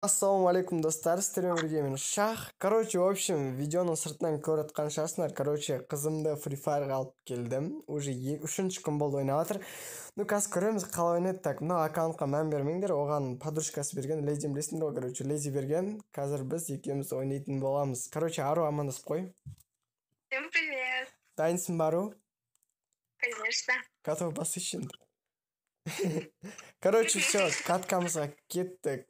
Ассаламу алейкум достар, сіздермен бірге мен Шах. Короче, в общем, видеоның сыртынан көріп жатқан шығарсыңдар. Короче, қызымды Free Fire'ға алып келдім. Уже 3-ші күн болды ойнап жатыр. Ну, қазір көреміз қалай ойнайды. Так, мына аккаунтқа мән бермеңдер. Оған подружкасы берген, Леди білесіңдер ғой. Короче, Леди берген. Қазір біз екеуміз ойнайтын боламыз. Короче, Ару амандасып қой. Всем привет. Дайынсың ба, Ару? Конечно. Готов басыш енді. Короче, все, каткамызға кеттік.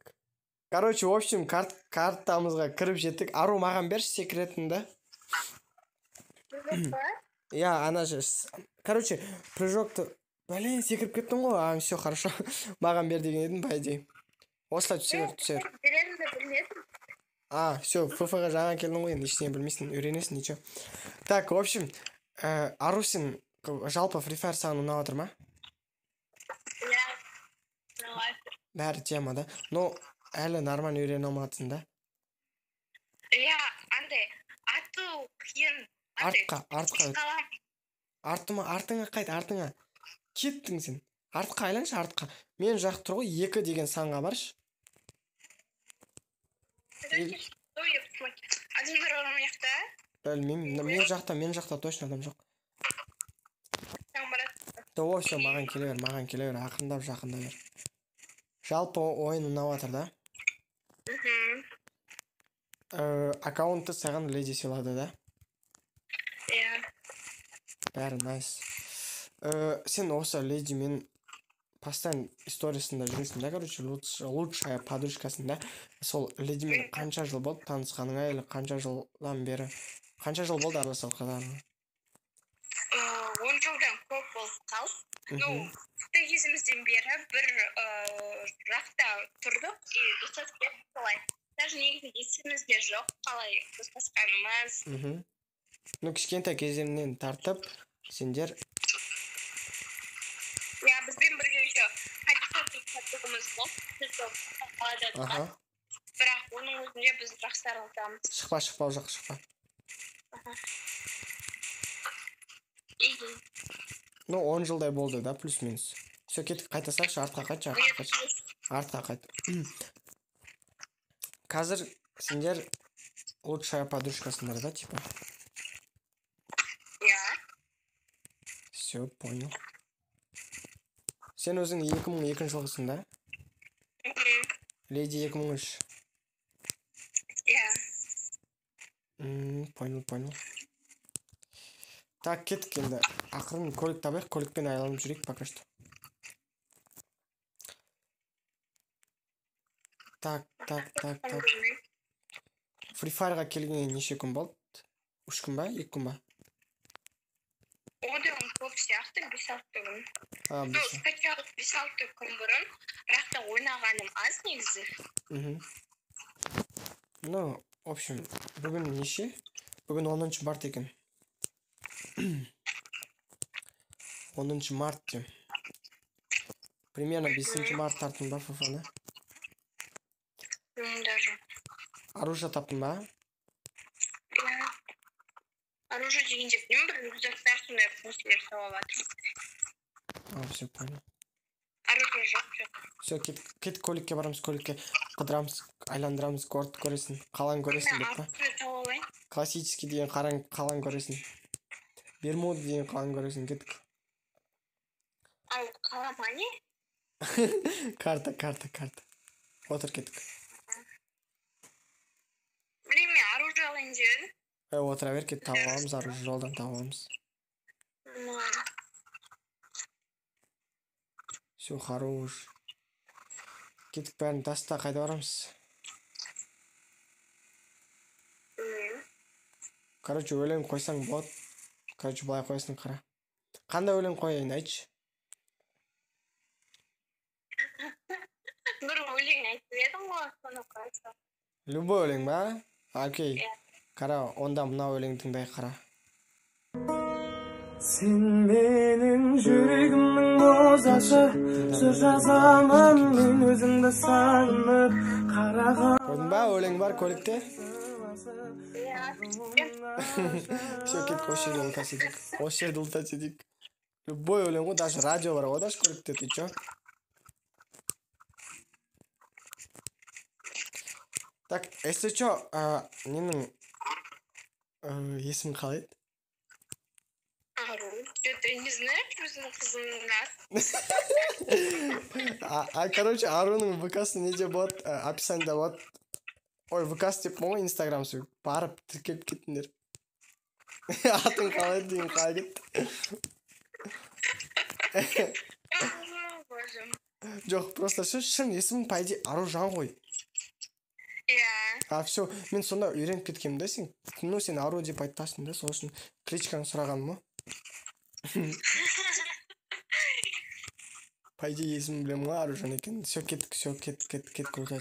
Короче, в общем, картамызға кіріп жеттік. Ару, маған берші секретіңді. Я, ана же. Короче, прыжокты... Блин, секіріп кеттім ғой. Все, хорошо. Маған бер деген едім, по идее. Осылай түсер. Беремді білмедім. Все, ФФ-ға жаңа келдің ғой, енді ештеңе білмейсің, үйренесің, ничего. Так, в общем, Ару, сен жалпы Free Fire саған ұнап отыр ма? Иә, ұнап. Бәрі тема, да? Но әлі нормально үйрене алматсың, да? Иә, андай, ату қиын. Артқа. Артыңа қайт, артыңа. Кеттің сен. Артқа айланшы, артқа. Мен жақ тұр ғой, 2 деген санға баршы. Адамдар орам яқта? Білмеймін, мен жақта точно адам жоқ. Да, все, маған келе бер, ақырындап жақында бер. Жалпы ойын ұнап жатыр, да? Аккаунтты саған Леди сыйлады, да? Иә. Бәрі найс. Сен осы Леди мен постоянно историясында жүресің, да, короче, лучшая подружкасында. Сол Леди мен қанша жыл болды танысқаныңа, или қанша жылдан бері? Қанша жыл болды араласып қалғаныңа? 10 жылдан көп болып қалып. Ну, кезімізден бері бір жақта тұрдық, достасып кеттік қалай. Даже негізі есімізде жоқ, қалай достасқанымыз. Ну, кішкентай кездерінен тартып, сендер... Я, бізбен бірге еще қайтығымыз болды. Бірақ оның өзінде біз жақсы араласамыз. Шықпа, ол жақ шықпа. Ну, 10 жылдай болды, да, плюс-минус. Все, кеттік, қайтасақшы, артқа қайт. Қазір сендер лучшая подружкасындар, да, типа? Иә. Все, понял. Сен өзің 2002 жылғысың, да? Леди 2003. Иә. Понял. Так, кеттік енді. Ақырын көлік табайық, көлікпен айланып жүрейік пока что. Так. Free Fire'ға келгенге неше күн болды? 3 күн ба, 2 күн ба? Одан көп сияқты 5-6 күн. Ну, скачал 5-6 күн бұрын, бірақ та ойнағаным аз негізі. Ну, в общем, бүгін неше? Бүгін 10 март екен. 10 март дем. Примерно 5 март тартын ба фуфаны? Даже. Оружие таптың ба? Иә. Оружие дегенде білмеймін, бір рюкзактар сондай нәрселер тауып жатыр. Все, понял. Оружие жоқ. Все, кет көлікке барамыз, көлікке қыдырамыз, айландырамыз, город көресің, қалан көресің деп па? Классический деген қалан көресің. Бермуд деген қалан көресің, кеттік. Ал қалама не? Карта. Отыр кеттік. Білейм мен оружие алайын дедім. Отыра бер, кет тауып аламыз, оружие жолдан тауып аламыз. Все, хорош. Кеттік бәрін таста, қайда барамыз? Короче, өлең қойсаң болады. Короче, былай қойсын, қара. Қандай өлең қойайын, айтшы? Бір өлең айтып едің ғой, соны қойса. Любой өлең ба? Окей. Қара, онда мына өлең тыңдай, қара. Сен менің жүрегімнің бозашы, жыр жазамын мен өзіңді сағынып қараған. Көрдің ба, өлең бар көлікте? Все, кет, осы жерді ұлтас едік. Любой өлең ғой, даже радио бар ғой, даже көлікте, ты чё? Так, если чё, менің есімім қалай еді? Ару. Что-то не знаешь, өзінің қызының аты. Короче, Аруның ВК-сы неде болады, описаниеда болады. Ой, ВК-сы деп ғой, Инстаграмсы барып тіркеліп кеттіңдер. Атын қалай дейін қалай кетті. Боже. Жоқ, просто шын есімің по идее Аружан ғой. Иә. Все, мен сонда үйреніп кеткенмін да сен. Ну, сен Ару деп айтасың да, сол үшін кличканы сұрағаным ма? По идее есімін білемін ғой, Аружан екен. Все, кеттік, круто.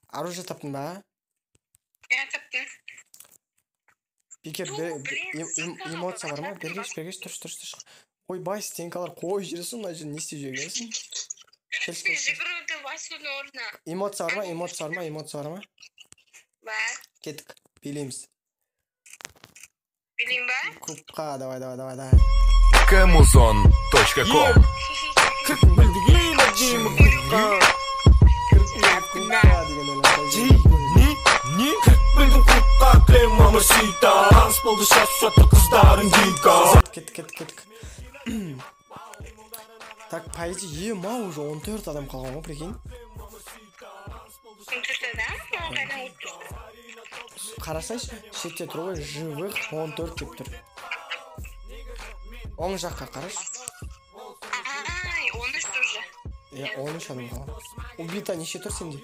Аружан таптың ба? Иә, таптым. Бекер, эмоция бар ма? Бергеш, тұрш. Ой, бай, стенкалар қой жүресің, мына жерде не істеп жүргенсің? Жүгіруді басудың орнына. Эмоция бар ма? Бар. Кеттік, билейміз. Білейм ба? Клубқа, давай. kmuzon.com Кеттік. Так, по идее, уже 14 адам қалған ғой, прикинь. 14 адам? Қарасайшы, шетте тұр ғой, живых 14 деп тұр. Оң жаққа қараш. Ай, 13 уже. 13 адам қалған. Убита неше тұр сенде?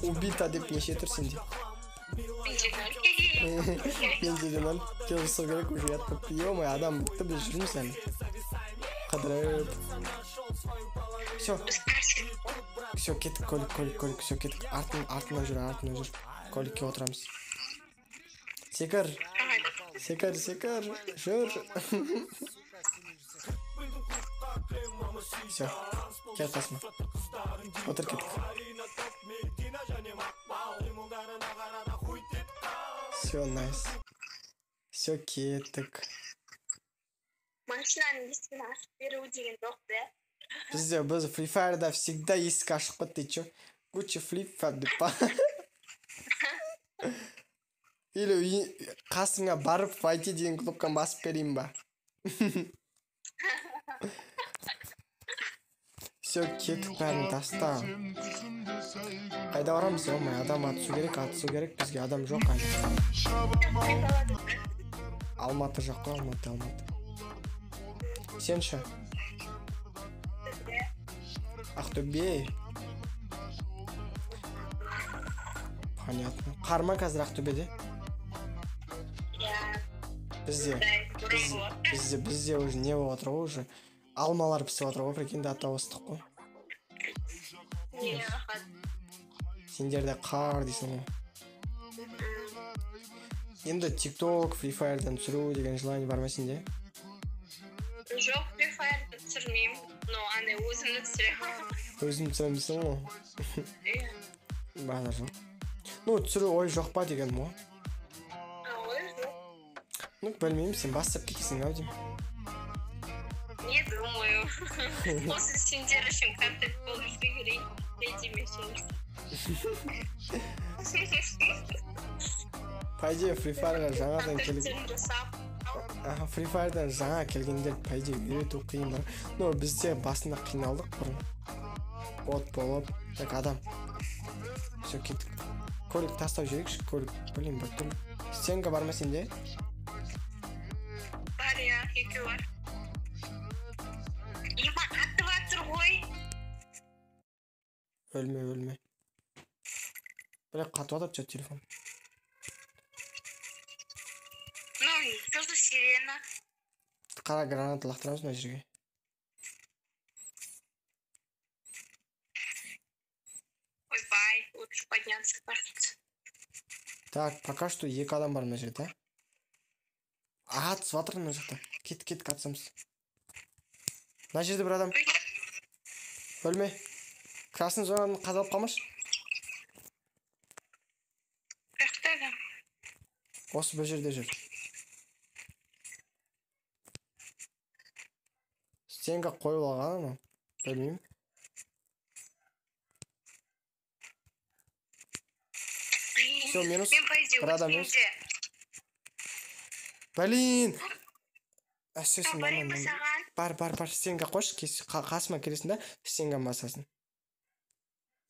Убита деп неше тұр сенде? Менде нөл. Келісу керек уже ятып. Ё-май, адам бітті, біз жүрміз әлі. Қыдырып. Все, кеттік, көлік. Все, кеттік. Артына жүр. Көлікке отырамыз. Секір. Жүр. Все, кел қасыма. Отыр, кеттік. Все, найс. Все, кеттік. Машинаның есігін ашып беру деген жоқ, да? Біз Free Fire'да всегда есік ашық қой, ты чё? Гуччи флип деп па? Или қасыңа барып войти деген кнопканы басып берейін ба? Все, кеттік бәрін таста. Қайда барамыз, ё-май, адам атысу керек, бізге адам жоқ әлі. Алматы жоқ қой, Алматы. Сен ше? Ақтөбе. Понятно. Қарма қазір Ақтөбеде? Бізде уже не болып отыр ғой, уже алмалар пісіп отыр ғой, прикинь, дата ыстық қой. Сендерде қар дейсің ғой. Енді TikTok, Free Fire'дан түсіру деген желание бар ма сенде? Жоқ, Free Fire'ды түсірмеймін, но андай өзімді түсіремін. Өзім түсіремісің ғой? Базар жоқ. Ну, түсіру ой жоқ па деген мо? Ой, жоқ. Ну, білмеймін, сен бастап кетесің ау деймін. Не думаю. Осы сендер үшін контент болып жүрсе керек. По идее, Free Fire'ға жаңадан келгендер, по идее, үйрету қиын бар. Но бізде басында қиналдық бұрын. Бот болып, так адам. Все, кеттік. Көлік тастау жүрекші, көлік. Блин, бір түрлі. Стенка бар ма сенде? Бар, я, екеу бар. Ема, атып атыр ғой. Өлме. Бірақ қатып атып жат телефон. Ну, что за сирена? Қара граната лақтырамыз мына жерге. Ойбай, лучше подняться, кажется. Так, пока что екі адам бар мына жерде. Атысып атыр мына жақта. Кеттік атысамыз. Мына жерде бір адам. Өлме. Красный зонаны қазалып қалмашы. Қаяқта адам? Осы бір жерде жүр. Стенға қойып алған ма? Білмеймін. Всё, минус. Мен по идее Bir adam minus. өткенде. Блин. Әсесін Барайын ба саған? бар. Стенға қош, қасыма келесің да, стенға басасың.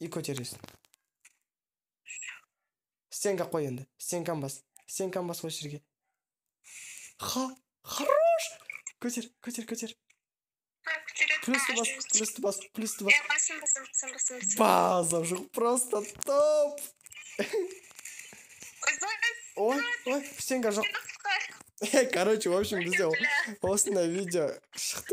И көтересің. Стенға қой енді. Стенға бас осы жерге. Хорош! Көтер. Көтереді. Плюсті бас. Басым. База, жоқ, просто топ! Ой, стенға жоқ. Короче, в общем, бізде осындай видео шықты.